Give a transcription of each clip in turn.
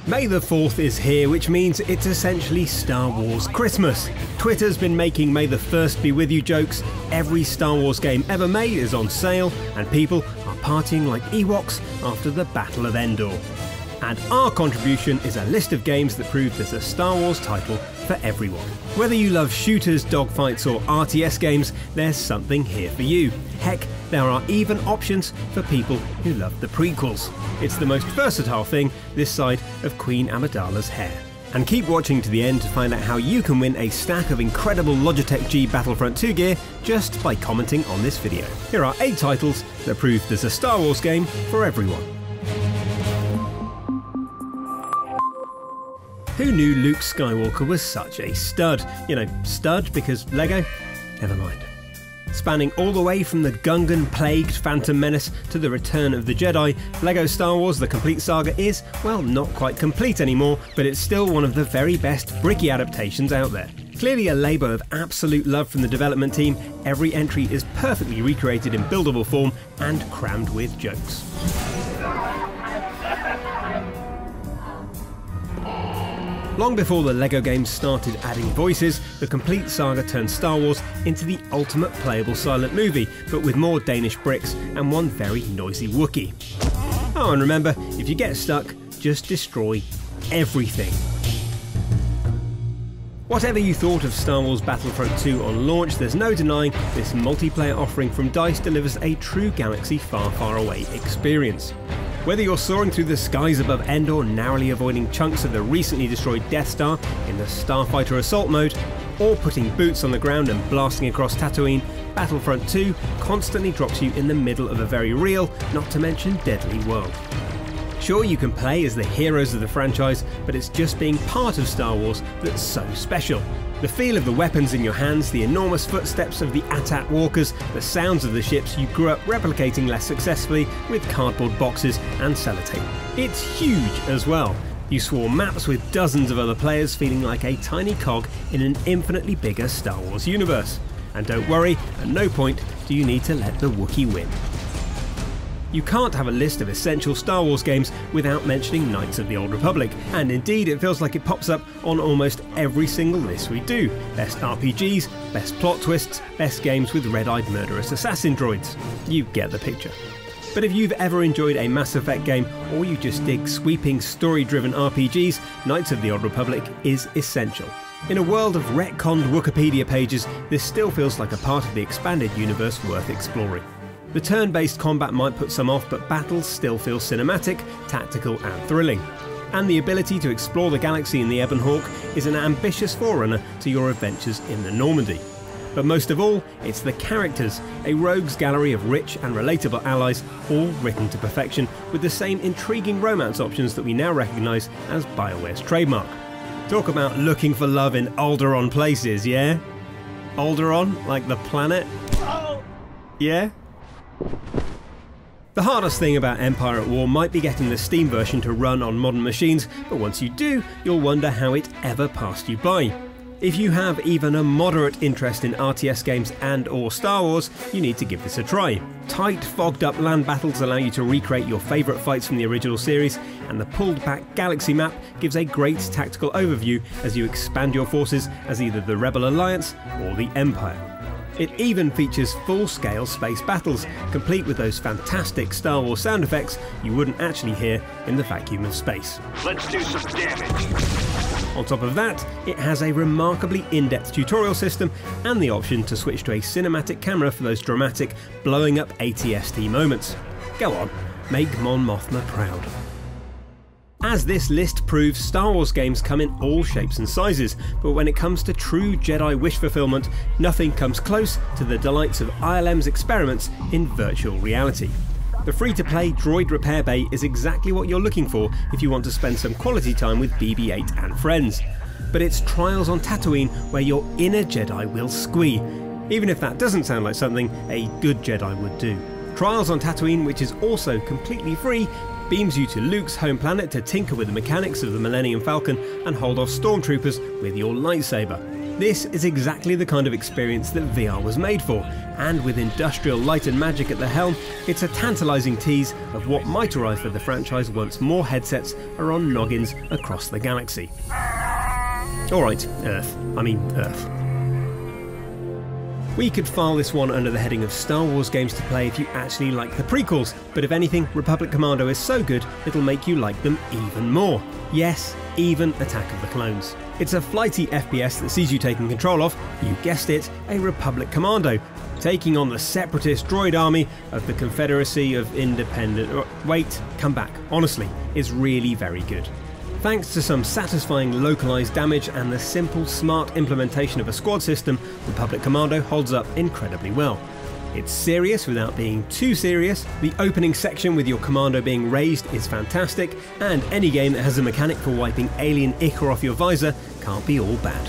May the 4th is here, which means it's essentially Star Wars Christmas. Twitter's been making May the 1st be with you jokes, every Star Wars game ever made is on sale, and people are partying like Ewoks after the Battle of Endor. And our contribution is a list of games that prove there's a Star Wars title for everyone. Whether you love shooters, dogfights or RTS games, there's something here for you. Heck, there are even options for people who love the prequels. It's the most versatile thing this side of Queen Amidala's hair. And keep watching to the end to find out how you can win a stack of incredible Logitech G Battlefront 2 gear just by commenting on this video. Here are 8 titles that prove there's a Star Wars game for everyone. Who knew Luke Skywalker was such a stud? You know, stud because Lego? Never mind. Spanning all the way from the Gungan-plagued Phantom Menace to the Return of the Jedi, LEGO Star Wars The Complete Saga is, well, not quite complete anymore, but it's still one of the very best bricky adaptations out there. Clearly a labour of absolute love from the development team, every entry is perfectly recreated in buildable form and crammed with jokes. Long before the LEGO games started adding voices, the Complete Saga turned Star Wars into the ultimate playable silent movie, but with more Danish bricks and one very noisy Wookiee. Oh, and remember, if you get stuck, just destroy everything. Whatever you thought of Star Wars Battlefront 2 on launch, there's no denying this multiplayer offering from DICE delivers a true galaxy far, far away experience. Whether you're soaring through the skies above Endor, narrowly avoiding chunks of the recently destroyed Death Star in the Starfighter Assault mode, or putting boots on the ground and blasting across Tatooine, Battlefront 2 constantly drops you in the middle of a very real, not to mention deadly world. Sure, you can play as the heroes of the franchise, but it's just being part of Star Wars that's so special. The feel of the weapons in your hands, the enormous footsteps of the AT-AT walkers, the sounds of the ships you grew up replicating less successfully with cardboard boxes and sellotape. It's huge as well. You swarm maps with dozens of other players feeling like a tiny cog in an infinitely bigger Star Wars universe. And don't worry, at no point do you need to let the Wookiee win. You can't have a list of essential Star Wars games without mentioning Knights of the Old Republic, and indeed it feels like it pops up on almost every single list we do. Best RPGs, best plot twists, best games with red-eyed murderous assassin droids. You get the picture. But if you've ever enjoyed a Mass Effect game, or you just dig sweeping story-driven RPGs, Knights of the Old Republic is essential. In a world of retconned Wikipedia pages, this still feels like a part of the expanded universe worth exploring. The turn-based combat might put some off, but battles still feel cinematic, tactical and thrilling. And the ability to explore the galaxy in the Ebon Hawk is an ambitious forerunner to your adventures in the Normandy. But most of all, it's the characters, a rogues gallery of rich and relatable allies, all written to perfection, with the same intriguing romance options that we now recognise as BioWare's trademark. Talk about looking for love in Alderaan places, yeah? Alderaan, like the planet? Yeah? The hardest thing about Empire at War might be getting the Steam version to run on modern machines, but once you do, you'll wonder how it ever passed you by. If you have even a moderate interest in RTS games and or Star Wars, you need to give this a try. Tight, fogged up land battles allow you to recreate your favourite fights from the original series, and the pulled back galaxy map gives a great tactical overview as you expand your forces as either the Rebel Alliance or the Empire. It even features full-scale space battles, complete with those fantastic Star Wars sound effects you wouldn't actually hear in the vacuum of space. Let's do some damage! On top of that, it has a remarkably in-depth tutorial system and the option to switch to a cinematic camera for those dramatic, blowing-up AT-ST moments. Go on, make Mon Mothma proud. As this list proves, Star Wars games come in all shapes and sizes, but when it comes to true Jedi wish fulfillment, nothing comes close to the delights of ILM's experiments in virtual reality. The free-to-play Droid Repair Bay is exactly what you're looking for if you want to spend some quality time with BB-8 and friends. But it's Trials on Tatooine where your inner Jedi will squee, even if that doesn't sound like something a good Jedi would do. Trials on Tatooine, which is also completely free, beams you to Luke's home planet to tinker with the mechanics of the Millennium Falcon and hold off stormtroopers with your lightsaber. This is exactly the kind of experience that VR was made for, and with Industrial Light and Magic at the helm, it's a tantalising tease of what might arrive for the franchise once more headsets are on noggins across the galaxy. Alright, Earth. We could file this one under the heading of Star Wars games to play if you actually like the prequels, but if anything, Republic Commando is so good it'll make you like them even more. Yes, even Attack of the Clones. It's a flighty FPS that sees you taking control of, you guessed it, a Republic Commando, taking on the separatist droid army of the Confederacy of Independent... Wait, come back. Honestly, it's really very good. Thanks to some satisfying localised damage and the simple, smart implementation of a squad system, Republic Commando holds up incredibly well. It's serious without being too serious, the opening section with your commando being raised is fantastic, and any game that has a mechanic for wiping alien ichor off your visor can't be all bad.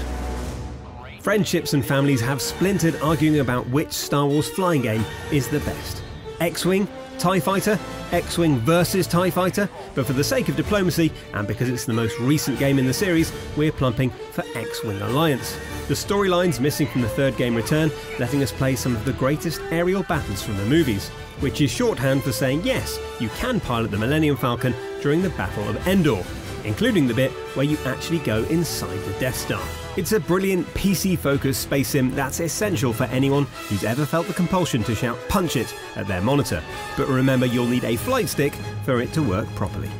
Friendships and families have splintered arguing about which Star Wars flying game is the best. X-Wing? TIE Fighter? X-Wing versus TIE Fighter? But for the sake of diplomacy, and because it's the most recent game in the series, we're plumping for X-Wing Alliance. The storyline's missing from the third game return, letting us play some of the greatest aerial battles from the movies, which is shorthand for saying yes, you can pilot the Millennium Falcon during the Battle of Endor, including the bit where you actually go inside the Death Star. It's a brilliant PC-focused space sim that's essential for anyone who's ever felt the compulsion to shout "punch it" at their monitor, but remember you'll need a flight stick for it to work properly.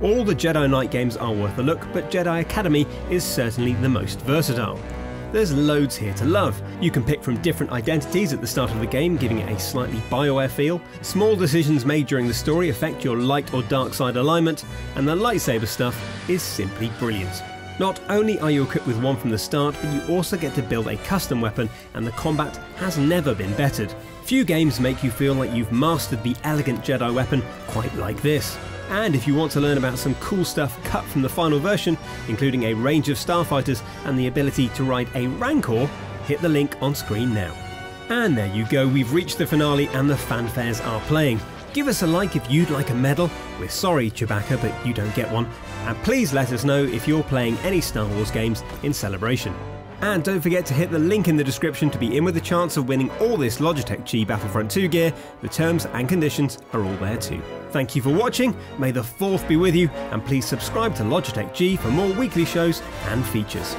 All the Jedi Knight games are worth a look, but Jedi Academy is certainly the most versatile. There's loads here to love. You can pick from different identities at the start of the game, giving it a slightly BioWare feel. Small decisions made during the story affect your light or dark side alignment, and the lightsaber stuff is simply brilliant. Not only are you equipped with one from the start, but you also get to build a custom weapon, and the combat has never been bettered. Few games make you feel like you've mastered the elegant Jedi weapon quite like this. And if you want to learn about some cool stuff cut from the final version, including a range of starfighters and the ability to ride a Rancor, hit the link on screen now. And there you go, we've reached the finale and the fanfares are playing. Give us a like if you'd like a medal. We're sorry, Chewbacca, but you don't get one. And please let us know if you're playing any Star Wars games in celebration. And don't forget to hit the link in the description to be in with a chance of winning all this Logitech G Battlefront 2 gear. The terms and conditions are all there too. Thank you for watching, may the 4th be with you, and please subscribe to Logitech G for more weekly shows and features.